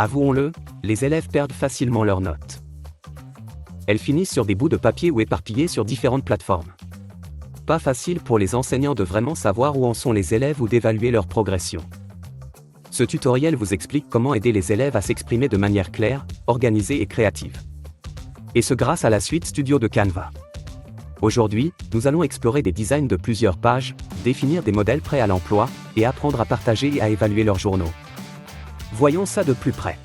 Avouons-le, les élèves perdent facilement leurs notes. Elles finissent sur des bouts de papier ou éparpillées sur différentes plateformes. Pas facile pour les enseignants de vraiment savoir où en sont les élèves ou d'évaluer leur progression. Ce tutoriel vous explique comment aider les élèves à s'exprimer de manière claire, organisée et créative. Et ce grâce à la suite Studio de Canva. Aujourd'hui, nous allons explorer des designs de plusieurs pages, définir des modèles prêts à l'emploi, et apprendre à partager et à évaluer leurs journaux. Voyons ça de plus près.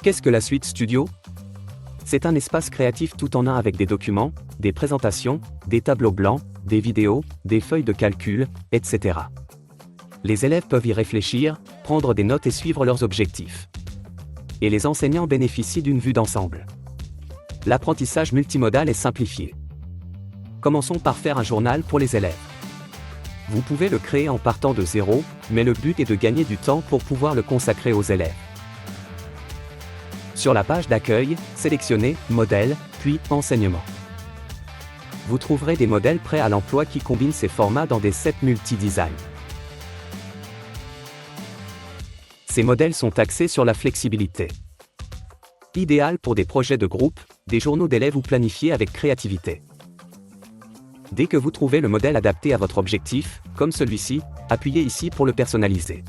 Qu'est-ce que la suite Studio? C'est un espace créatif tout en un avec des documents, des présentations, des tableaux blancs, des vidéos, des feuilles de calcul, etc. Les élèves peuvent y réfléchir, prendre des notes et suivre leurs objectifs. Et les enseignants bénéficient d'une vue d'ensemble. L'apprentissage multimodal est simplifié. Commençons par faire un journal pour les élèves. Vous pouvez le créer en partant de zéro, mais le but est de gagner du temps pour pouvoir le consacrer aux élèves. Sur la page d'accueil, sélectionnez « Modèle », puis « Enseignement ». Vous trouverez des modèles prêts à l'emploi qui combinent ces formats dans des sets multi-design. Ces modèles sont axés sur la flexibilité. Idéal pour des projets de groupe, des journaux d'élèves ou planifiés avec créativité. Dès que vous trouvez le modèle adapté à votre objectif, comme celui-ci, appuyez ici pour le personnaliser.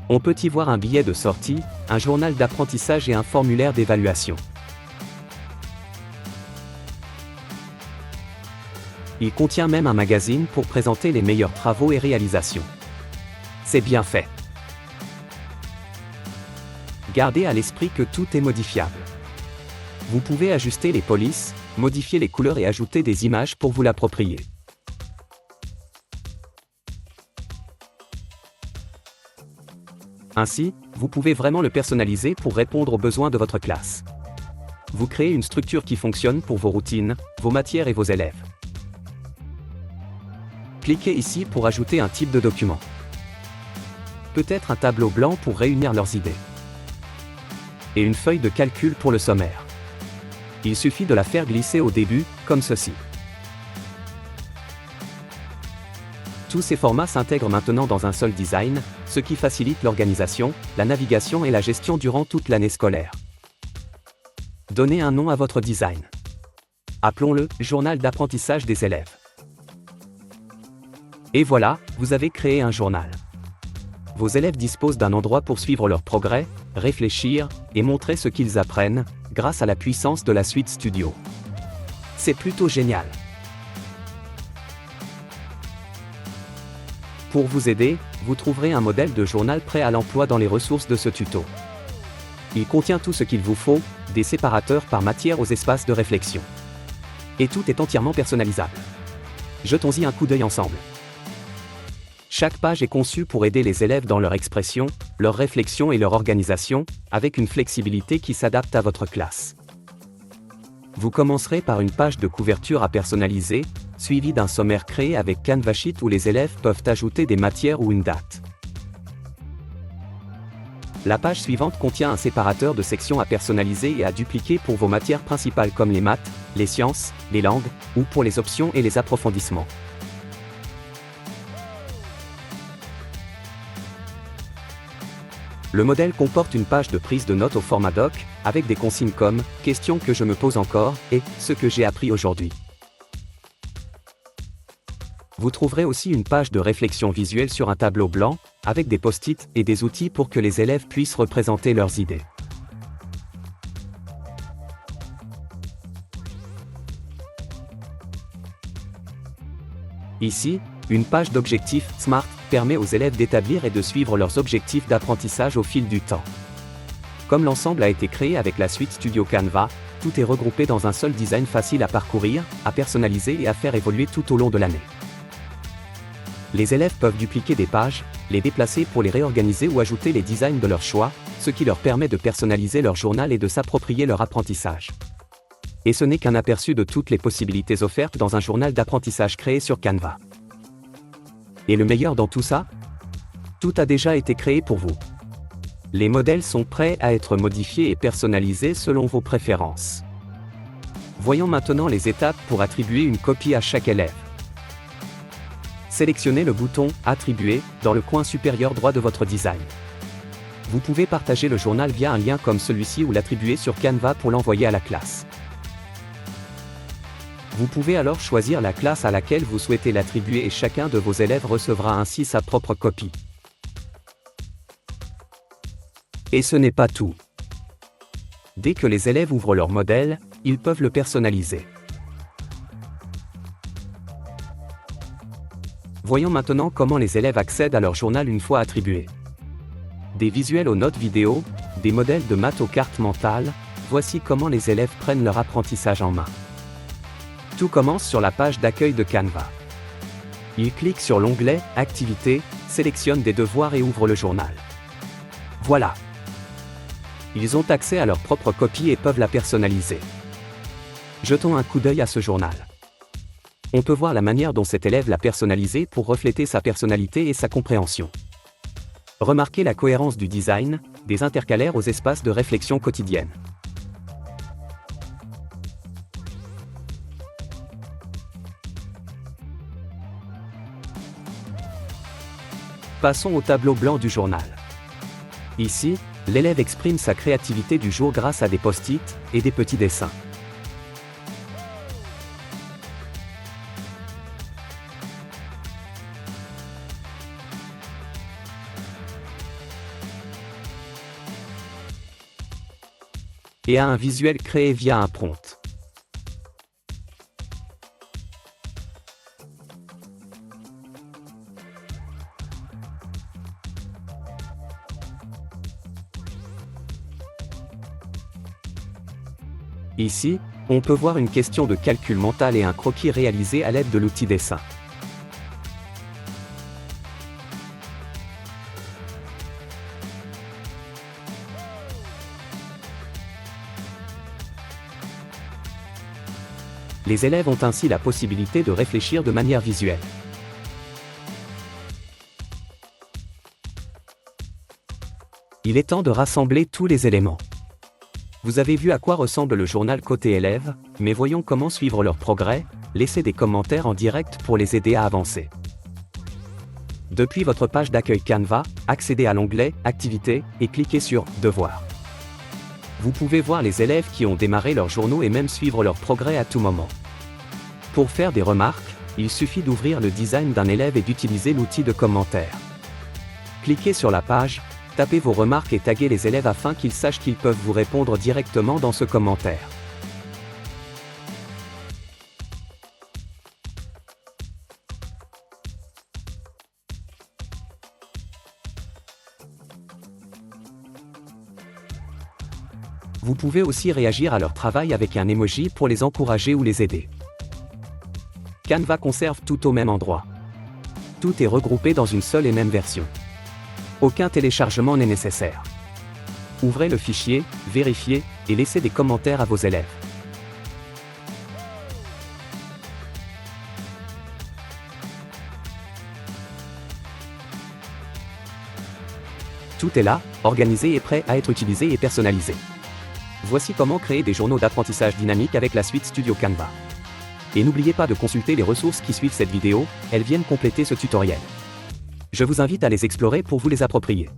On peut y voir un billet de sortie, un journal d'apprentissage et un formulaire d'évaluation. Il contient même un magazine pour présenter les meilleurs travaux et réalisations. C'est bien fait. Gardez à l'esprit que tout est modifiable. Vous pouvez ajuster les polices, modifier les couleurs et ajouter des images pour vous l'approprier. Ainsi, vous pouvez vraiment le personnaliser pour répondre aux besoins de votre classe. Vous créez une structure qui fonctionne pour vos routines, vos matières et vos élèves. Cliquez ici pour ajouter un type de document. Peut-être un tableau blanc pour réunir leurs idées. Et une feuille de calcul pour le sommaire. Il suffit de la faire glisser au début, comme ceci. Tous ces formats s'intègrent maintenant dans un seul design, ce qui facilite l'organisation, la navigation et la gestion durant toute l'année scolaire. Donnez un nom à votre design. Appelons-le « Journal d'apprentissage des élèves ». Et voilà, vous avez créé un journal. Vos élèves disposent d'un endroit pour suivre leur progrès, réfléchir, et montrer ce qu'ils apprennent, grâce à la puissance de la suite Studio. C'est plutôt génial. Pour vous aider, vous trouverez un modèle de journal prêt à l'emploi dans les ressources de ce tuto. Il contient tout ce qu'il vous faut, des séparateurs par matière aux espaces de réflexion. Et tout est entièrement personnalisable. Jetons-y un coup d'œil ensemble. Chaque page est conçue pour aider les élèves dans leur expression, leur réflexion et leur organisation, avec une flexibilité qui s'adapte à votre classe. Vous commencerez par une page de couverture à personnaliser, suivie d'un sommaire créé avec Canva Sheet où les élèves peuvent ajouter des matières ou une date. La page suivante contient un séparateur de sections à personnaliser et à dupliquer pour vos matières principales comme les maths, les sciences, les langues, ou pour les options et les approfondissements. Le modèle comporte une page de prise de notes au format doc, avec des consignes comme « Questions que je me pose encore » et « Ce que j'ai appris aujourd'hui ». Vous trouverez aussi une page de réflexion visuelle sur un tableau blanc, avec des post-it et des outils pour que les élèves puissent représenter leurs idées. Ici, une page d'objectifs SMART permet aux élèves d'établir et de suivre leurs objectifs d'apprentissage au fil du temps. Comme l'ensemble a été créé avec la suite Studio Canva, tout est regroupé dans un seul design facile à parcourir, à personnaliser et à faire évoluer tout au long de l'année. Les élèves peuvent dupliquer des pages, les déplacer pour les réorganiser ou ajouter les designs de leur choix, ce qui leur permet de personnaliser leur journal et de s'approprier leur apprentissage. Et ce n'est qu'un aperçu de toutes les possibilités offertes dans un journal d'apprentissage créé sur Canva. Et le meilleur dans tout ça? Tout a déjà été créé pour vous. Les modèles sont prêts à être modifiés et personnalisés selon vos préférences. Voyons maintenant les étapes pour attribuer une copie à chaque élève. Sélectionnez le bouton « Attribuer » dans le coin supérieur droit de votre design. Vous pouvez partager le journal via un lien comme celui-ci ou l'attribuer sur Canva pour l'envoyer à la classe. Vous pouvez alors choisir la classe à laquelle vous souhaitez l'attribuer et chacun de vos élèves recevra ainsi sa propre copie. Et ce n'est pas tout. Dès que les élèves ouvrent leur modèle, ils peuvent le personnaliser. Voyons maintenant comment les élèves accèdent à leur journal une fois attribué. Des visuels aux notes vidéo, des modèles de maths aux cartes mentales, voici comment les élèves prennent leur apprentissage en main. Tout commence sur la page d'accueil de Canva. Ils cliquent sur l'onglet « Activités », sélectionnent des devoirs et ouvrent le journal. Voilà. Ils ont accès à leur propre copie et peuvent la personnaliser. Jetons un coup d'œil à ce journal. On peut voir la manière dont cet élève l'a personnalisé pour refléter sa personnalité et sa compréhension. Remarquez la cohérence du design, des intercalaires aux espaces de réflexion quotidienne. Passons au tableau blanc du journal. Ici, l'élève exprime sa créativité du jour grâce à des post-it et des petits dessins. Et a un visuel créé via un prompt. Ici, on peut voir une question de calcul mental et un croquis réalisé à l'aide de l'outil dessin. Les élèves ont ainsi la possibilité de réfléchir de manière visuelle. Il est temps de rassembler tous les éléments. Vous avez vu à quoi ressemble le journal côté élève, mais voyons comment suivre leur progrès, laissez des commentaires en direct pour les aider à avancer. Depuis votre page d'accueil Canva, accédez à l'onglet « Activités » et cliquez sur « Devoirs ». Vous pouvez voir les élèves qui ont démarré leurs journaux et même suivre leur progrès à tout moment. Pour faire des remarques, il suffit d'ouvrir le design d'un élève et d'utiliser l'outil de commentaire. Cliquez sur la page, tapez vos remarques et taguez les élèves afin qu'ils sachent qu'ils peuvent vous répondre directement dans ce commentaire. Vous pouvez aussi réagir à leur travail avec un emoji pour les encourager ou les aider. Canva conserve tout au même endroit. Tout est regroupé dans une seule et même version. Aucun téléchargement n'est nécessaire. Ouvrez le fichier, vérifiez, et laissez des commentaires à vos élèves. Tout est là, organisé et prêt à être utilisé et personnalisé. Voici comment créer des journaux d'apprentissage dynamiques avec la suite Studio Canva. Et n'oubliez pas de consulter les ressources qui suivent cette vidéo, elles viennent compléter ce tutoriel. Je vous invite à les explorer pour vous les approprier.